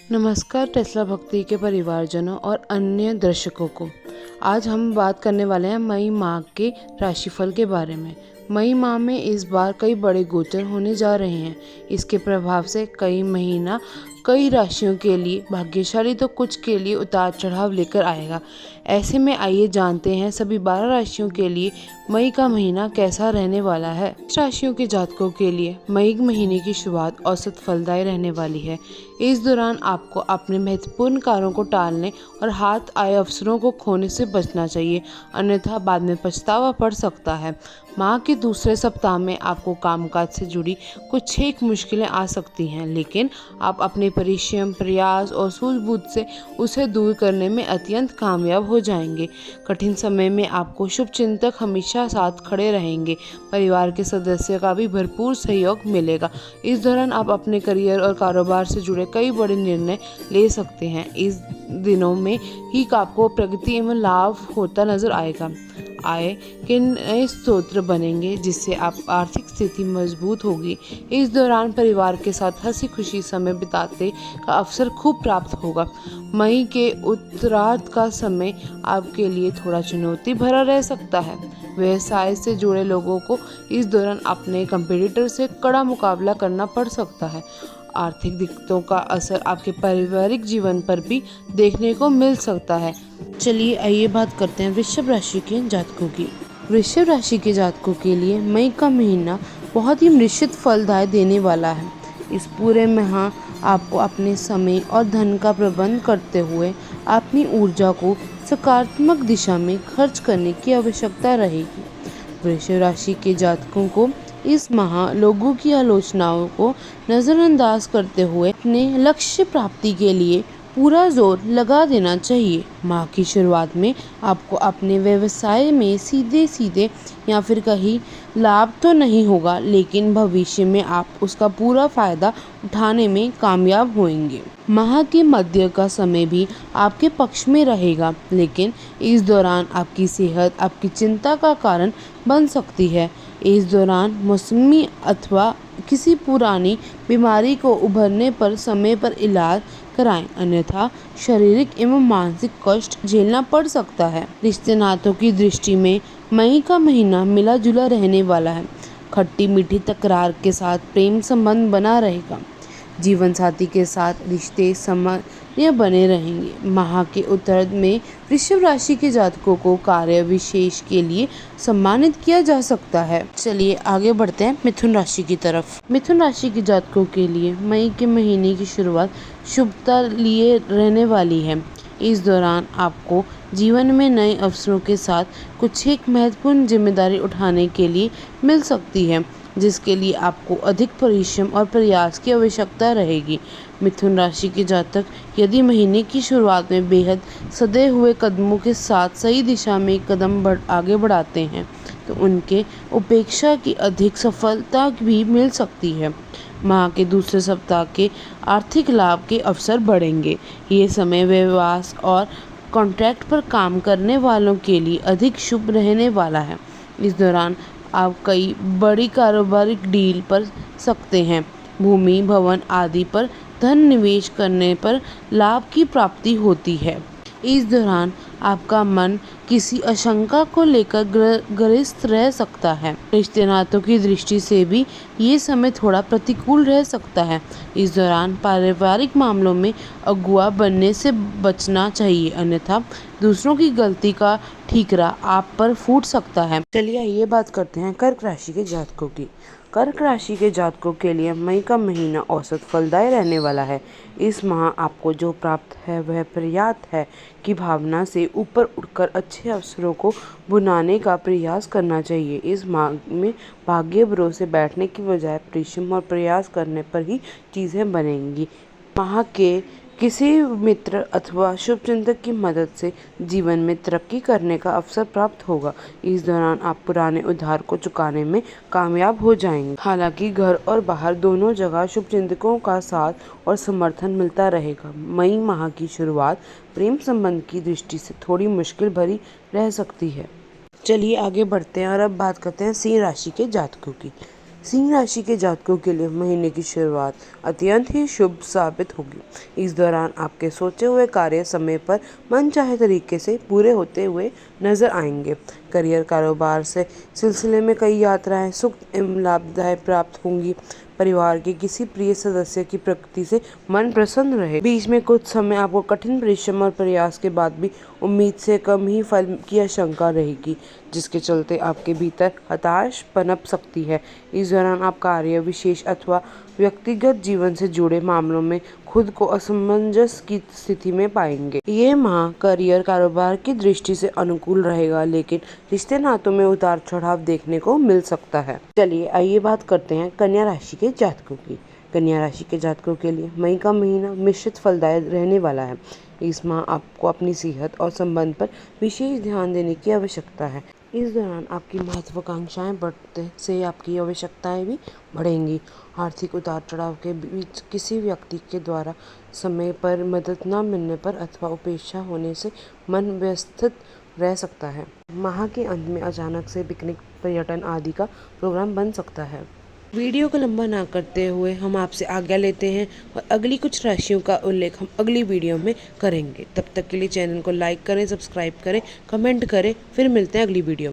नमस्कार टेस्ला भक्ति के परिवारजनों और अन्य दर्शकों को। आज हम बात करने वाले हैं मई माह के राशिफल के बारे में। मई माह में इस बार कई बड़े गोचर होने जा रहे हैं। इसके प्रभाव से कई राशियों के लिए भाग्यशाली तो कुछ के लिए उतार चढ़ाव लेकर आएगा। ऐसे में आइए जानते हैं सभी 12 राशियों के लिए मई का महीना कैसा रहने वाला है। इस राशियों के जातकों के लिए मई महीने की शुरुआत औसत फलदायी रहने वाली है। इस दौरान आपको अपने महत्वपूर्ण कार्यों को टालने और हाथ आए अवसरों को खोने से बचना चाहिए, अन्यथा बाद में पछतावा पड़ सकता है। माह के दूसरे सप्ताह में आपको कामकाज से जुड़ी कुछ एक मुश्किलें आ सकती हैं, लेकिन आप अपने परिश्रम, प्रयास और सूझबूझ से उसे दूर करने में अत्यंत कामयाब हो जाएंगे। कठिन समय में आपको शुभचिंतक हमेशा साथ खड़े रहेंगे। परिवार के सदस्यों का भी भरपूर सहयोग मिलेगा। इस दौरान आप अपने करियर और कारोबार से जुड़े कई बड़े निर्णय ले सकते हैं। इस दिनों में ही आपको प्रगति एवं लाभ होता नजर आएगा। आय के नए स्रोत बनेंगे, जिससे आप आर्थिक स्थिति मजबूत होगी। इस दौरान परिवार के साथ हंसी खुशी समय बिताते का अवसर खूब प्राप्त होगा। मई के उत्तरार्ध का समय आपके लिए थोड़ा चुनौती भरा रह सकता है। व्यवसाय से जुड़े लोगों को इस दौरान अपने कंपटीटर से कड़ा मुकाबला करना पड़ सकता है। आर्थिक दिक्कतों का असर आपके पारिवारिक जीवन पर भी देखने को मिल सकता है। चलिए आइए बात करते हैं वृषभ राशि के जातकों की। वृषभ राशि के जातकों के लिए मई का महीना बहुत ही निश्चित फलदायी देने वाला है। इस पूरे माह आपको अपने समय और धन का प्रबंध करते हुए अपनी ऊर्जा को सकारात्मक दिशा में खर्च करने की आवश्यकता रहेगी। वृषभ राशि के जातकों को इस माह लोगों की आलोचनाओं को नज़रअंदाज करते हुए अपने लक्ष्य प्राप्ति के लिए पूरा जोर लगा देना चाहिए। माह की शुरुआत में आपको अपने व्यवसाय में सीधे या फिर कहीं लाभ तो नहीं होगा, लेकिन भविष्य में आप उसका पूरा फायदा उठाने में कामयाब होंगे। माह के मध्य का समय भी आपके पक्ष में रहेगा, लेकिन इस दौरान आपकी सेहत आपकी चिंता का कारण बन सकती है। इस दौरान मौसमी अथवा किसी पुरानी बीमारी को उभरने पर समय पर इलाज कराएं, अन्यथा शारीरिक एवं मानसिक कष्ट झेलना पड़ सकता है। रिश्ते नातों की दृष्टि में मई का महीना मिला जुला रहने वाला है। खट्टी मीठी तकरार के साथ प्रेम संबंध बना रहेगा। जीवन साथी के साथ रिश्ते सामान्य बने रहेंगे। माह के उत्तरार्ध में वृषभ राशि के जातकों को कार्य विशेष के लिए सम्मानित किया जा सकता है। चलिए आगे बढ़ते हैं मिथुन राशि की तरफ। मिथुन राशि के जातकों के लिए मई के महीने की शुरुआत शुभता लिए रहने वाली है। इस दौरान आपको जीवन में नए अवसरों के साथ कुछ एक महत्वपूर्ण जिम्मेदारी उठाने के लिए मिल सकती है, जिसके लिए आपको अधिक परिश्रम और प्रयास की आवश्यकता रहेगी। मिथुन राशि के जातक यदि महीने की शुरुआत में बेहद सधे हुए कदमों के साथ सही दिशा में कदम आगे बढ़ाते हैं, तो उनके उपेक्षा की अधिक सफलता भी मिल सकती है। माह के दूसरे सप्ताह के आर्थिक लाभ के अवसर बढ़ेंगे। ये समय व्यवसाय और कॉन्ट्रैक्ट पर काम करने वालों के लिए अधिक शुभ रहने वाला है। इस दौरान आप कई बड़ी कारोबारी डील पर सकते हैं। भूमि, भवन आदि पर धन निवेश करने पर लाभ की प्राप्ति होती है। इस दौरान आपका मन किसी आशंका को लेकर ग्रस्त रह सकता है। रिश्ते नातों की दृष्टि से भी ये समय थोड़ा प्रतिकूल रह सकता है। इस दौरान पारिवारिक मामलों में अगुआ बनने से बचना चाहिए, अन्यथा दूसरों की गलती का ठीकरा आप पर फूट सकता है। चलिए ये बात करते हैं कर्क राशि के जातकों की। कर्क राशि के जातकों के लिए मई का महीना औसत फलदायी रहने वाला है। इस माह आपको जो प्राप्त है वह पर्याप्त है की भावना से ऊपर उठकर अच्छे अवसरों को बुनाने का प्रयास करना चाहिए। इस माह में भाग्य भरोसे बैठने की बजाय परिश्रम और प्रयास करने पर ही चीज़ें बनेंगी। माह के किसी मित्र अथवा शुभचिंतक की मदद से जीवन में तरक्की करने का अवसर प्राप्त होगा। इस दौरान आप पुराने उधार को चुकाने में कामयाब हो जाएंगे। हालांकि घर और बाहर दोनों जगह शुभचिंतकों का साथ और समर्थन मिलता रहेगा। मई माह की शुरुआत प्रेम संबंध की दृष्टि से थोड़ी मुश्किल भरी रह सकती है। चलिए आगे बढ़ते हैं और अब बात करते हैं सिंह राशि के जातकों की। सिंह राशि के जातकों के लिए महीने की शुरुआत अत्यंत ही शुभ साबित होगी। इस दौरान आपके सोचे हुए कार्य समय पर मनचाहे तरीके से पूरे होते हुए नजर आएंगे। करियर कारोबार से सिलसिले में कई यात्राएं सुख एवं लाभदायक प्राप्त होंगी। परिवार के किसी प्रिय सदस्य की प्रकृति से मन प्रसन्न रहे। बीच में कुछ समय आपको कठिन परिश्रम और प्रयास के बाद भी उम्मीद से कम ही फल की आशंका रहेगी, जिसके चलते आपके भीतर हताश पनप सकती है। इस दौरान आप कार्य विशेष अथवा व्यक्तिगत जीवन से जुड़े मामलों में खुद को असमंजस की स्थिति में पाएंगे। ये माह करियर कारोबार की दृष्टि से अनुकूल रहेगा, लेकिन रिश्ते नातों में उतार चढ़ाव देखने को मिल सकता है। चलिए आइए बात करते हैं कन्या राशि के जातकों की। कन्या राशि के जातकों के लिए मई का महीना मिश्रित फलदायक रहने वाला है। इस माह आपको अपनी सेहत और संबंध पर विशेष ध्यान देने की आवश्यकता है। इस दौरान आपकी महत्वाकांक्षाएं बढ़ते से आपकी आवश्यकताएं भी बढ़ेंगी। आर्थिक उतार चढ़ाव के बीच किसी व्यक्ति के द्वारा समय पर मदद न मिलने पर अथवा उपेक्षा होने से मन व्यथित रह सकता है। माह के अंत में अचानक से पिकनिक, पर्यटन आदि का प्रोग्राम बन सकता है। वीडियो को लंबा ना करते हुए हम आपसे आज्ञा लेते हैं और अगली कुछ राशियों का उल्लेख हम अगली वीडियो में करेंगे। तब तक के लिए चैनल को लाइक करें, सब्सक्राइब करें, कमेंट करें। फिर मिलते हैं अगली वीडियो में।